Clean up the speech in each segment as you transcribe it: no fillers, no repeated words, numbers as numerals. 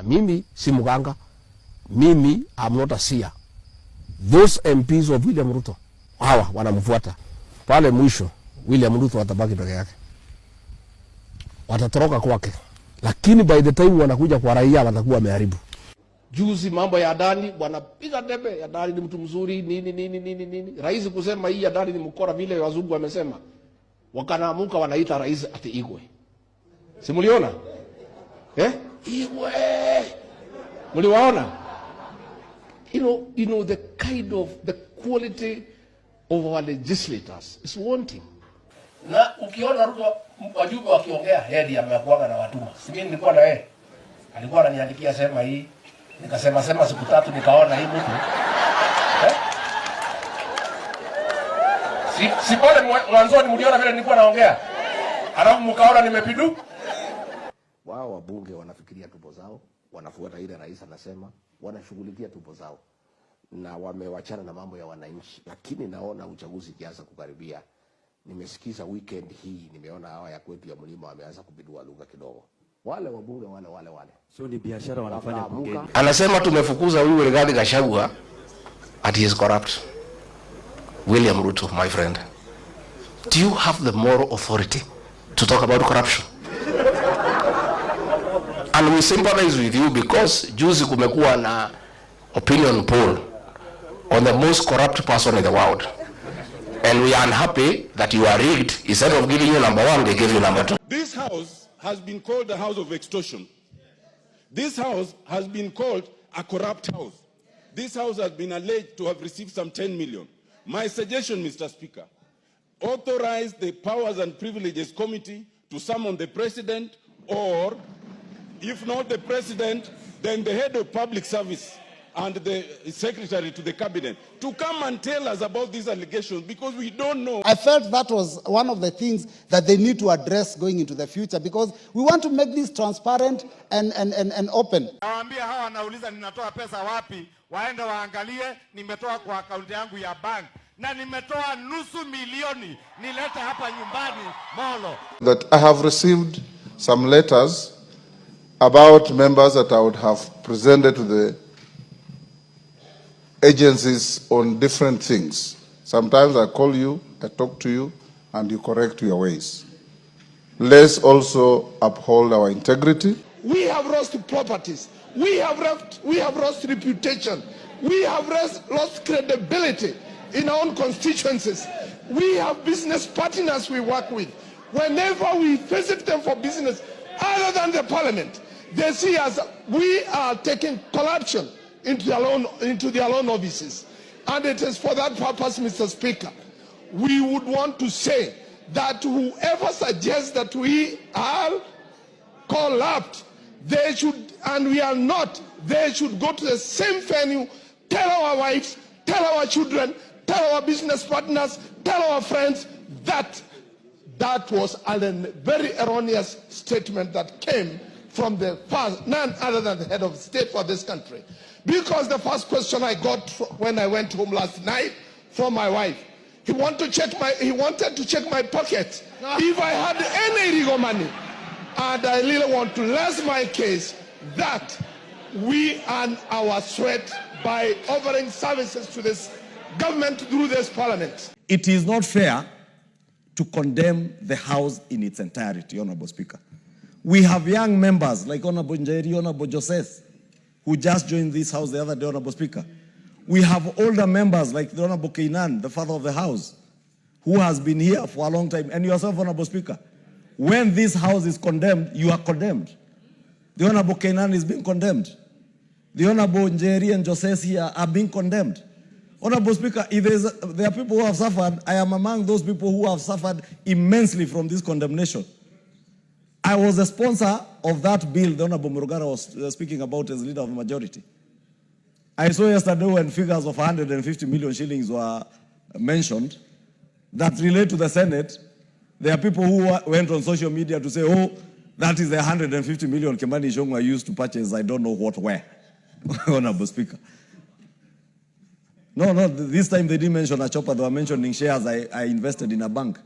Mimi si mganga. Mimi am not a seer. Those MPs of William Ruto, hawa wanamfuata. Pale mwisho William Ruto watabaki peke yake. Watatoroka kwake. Lakini by the time wanakuja kwa raia watakuwa wameharibu. Juzi mambo ya Adani, bwana piga debe, Adani ni mtu mzuri, nini. Rais kusema hii Adani ni mkora vile wazungu wamesema. Wakanaamuka wanaita rais ati Igwe. Si mliona? Igwe. Mliwaona? You know the kind of the quality of our legislators is wanting. Na ukiona Ruto wajumbe wakiongea hedi amekuwa na watuma. Mimi nilikuwa na yeye. Alikuwa ananiandikia sema hii. Nikasema siku 3 nikaona hii mtu. Si pale mwanzoni mliona vile nilikuwa naongea. Alafu mkaona nimepidu. Wao wabunge wanafikiria tupo zao, wanafuata ile rais anasema, wanashughulikia tupo zao. Na wamewachana na mambo ya wananchi. Lakini naona uchaguzi kianza kukaribia. Nimesikiza weekend hii, nimeona hawa ya kwetu ya mlima wameanza kupindua lugha kidogo. Wale wabunge wale. So ni biashara wanafanya bungeni. Anasema tumefukuza huyu Rigathi Gachagua at he is corrupt. William Ruto, my friend. Do you have the moral authority to talk about corruption? And we sympathize with you because juzi kumekuwa na opinion poll on the most corrupt person in the world. And we are unhappy that you are rigged. Instead of giving you number 1, they give you number 2. This house has been called the house of extortion. This house has been called a corrupt house. This house has been alleged to have received some 10 million. My suggestion, Mr. Speaker, authorize the Powers and Privileges Committee to summon the President, or if not the President, then the head of public service and the secretary to the cabinet to come and tell us about these allegations, because we don't know. I felt that was one of the things that they need to address going into the future, because we want to make this transparent and open. Nawaambia hawa wanauliza ninatoa pesa wapi, waende waangalie nimetoa kwa akaunti yangu ya bank na nimetoa $500,000 nilete hapa nyumbani Molo. That I have received some letters about members that I would have presented to the agencies on different things. Sometimes I call you, I talk to you, and you correct your ways. Let's also uphold our integrity. We have lost properties. We have lost reputation. We have lost credibility in our own constituencies. We have business partners we work with. Whenever we visit them for business, other than the parliament, they see us, we are taking corruption into their own offices. And it is for that purpose, Mr. Speaker, we would want to say that whoever suggests that we are corrupt, they should, and we are not, they should go to the same venue, tell our wives, tell our children, tell our business partners, tell our friends that that was a very erroneous statement that came from the first, none other than the head of state for this country. Because the first question I got when I went home last night from my wife, he wanted to check my pocket if I had any illegal money. And I really want to rest my case that we earn our sweat by offering services to this government through this parliament. It is not fair to condemn the House in its entirety, Honorable Speaker. We have young members like Honorable Njeri, Honorable Joseph, who just joined this House the other day, Honorable Speaker. We have older members like the Honorable Kainan, the father of the House, who has been here for a long time, and yourself, Honorable Speaker. When this House is condemned, you are condemned. The Honorable Kainan is being condemned. The Honorable Njeri and Joseph here are being condemned. Honorable Speaker, if there are people who have suffered, I am among those people who have suffered immensely from this condemnation. I was a sponsor of that bill the Honorable Murugara was speaking about as leader of the majority. I saw yesterday when figures of 150 million shillings were mentioned that relate to the Senate. There are people who went on social media to say, oh, that is the 150 million Kimani Ichungwa used to purchase I don't know what where. Honorable Speaker. No, this time they didn't mention a chopper, they were mentioning shares I invested in a bank.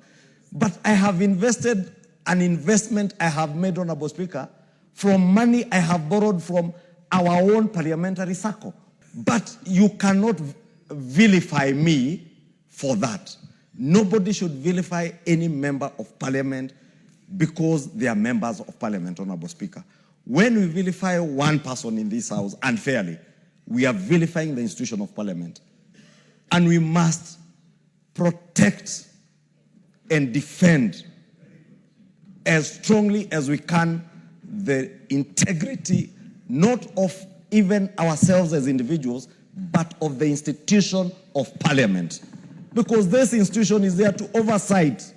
But I have invested an investment I have made, Honorable Speaker, from money I have borrowed from our own parliamentary circle. But you cannot vilify me for that. Nobody should vilify any member of parliament because they are members of parliament, Honorable Speaker. When we vilify one person in this house unfairly, we are vilifying the institution of parliament. And we must protect and defend as strongly as we can the integrity, not of even ourselves as individuals, but of the institution of parliament. Because this institution is there to oversight.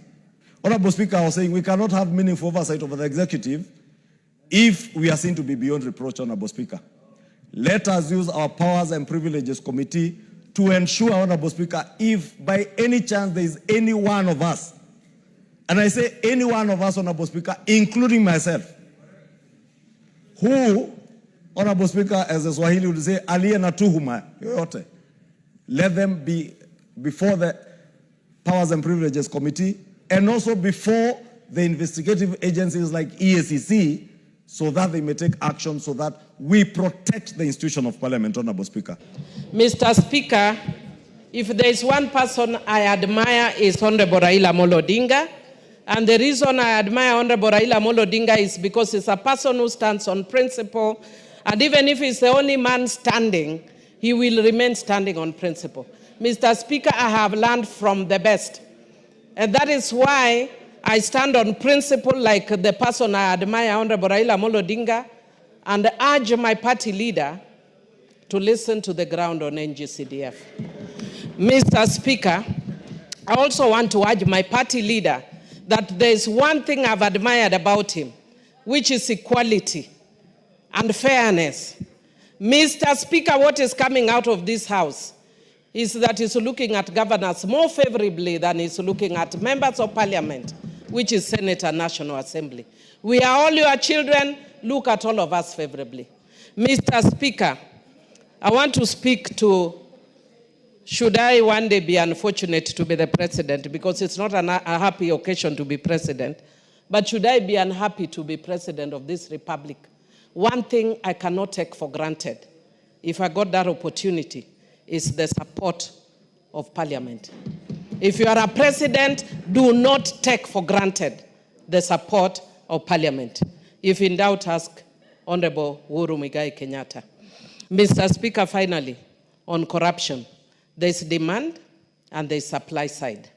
Honorable Speaker, I was saying we cannot have meaningful oversight over the executive if we are seen to be beyond reproach, Honorable Speaker. Let us use our powers and privileges committee to ensure, Honorable Speaker, if by any chance there is any one of us, and I say any one of us, Honorable Speaker, including myself, who, Honorable Speaker, as the Swahili would say, aliye na tuhuma yoyote, let them be before the Powers and Privileges Committee and also before the investigative agencies like EACC, so that they may take action so that we protect the institution of parliament, Honorable Speaker. Mr. Speaker, if there is one person I admire is Honorable Raila Amolo Odinga. And the reason I admire Honorable Raila Amolo Odinga is because he's a person who stands on principle. And even if he's the only man standing, he will remain standing on principle. Mr. Speaker, I have learned from the best. And that is why I stand on principle like the person I admire, Honorable Raila Amolo Odinga, and urge my party leader to listen to the ground on NGCDF. Mr. Speaker, I also want to urge my party leader that there is one thing I've admired about him, which is equality and fairness. Mr. Speaker, what is coming out of this house is that he's looking at governors more favorably than he's looking at members of parliament, which is Senate and National Assembly. We are all your children. Look at all of us favorably. Mr. Speaker, I want to speak to, should I one day be unfortunate to be the president, because it's not a happy occasion to be president, but should I be unhappy to be president of this republic? One thing I cannot take for granted, if I got that opportunity, is the support of parliament. If you are a president, do not take for granted the support of parliament. If in doubt, ask Honorable Uhuru Muigai Kenyatta. Mr. Speaker, finally, on corruption, there is demand and there is supply side.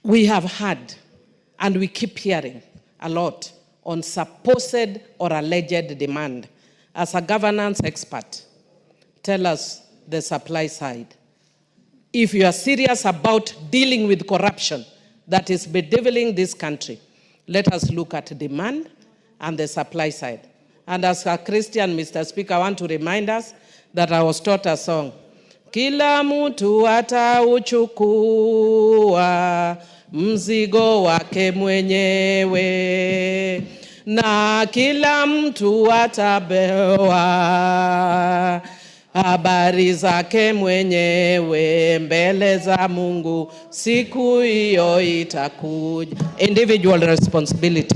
We have had, and we keep hearing a lot on supposed or alleged demand. As a governance expert, tell us the supply side. If you are serious about dealing with corruption that is bedeviling this country, let us look at demand and the supply side. And as a Christian, Mr. Speaker, I want to remind us that I was taught a song. Kila mtu atauchukua mzigo wake mwenyewe, na kila mtu atapewa habari zake mwenyewe mbele za Mungu, siku hiyo itakuja. Individual responsibility.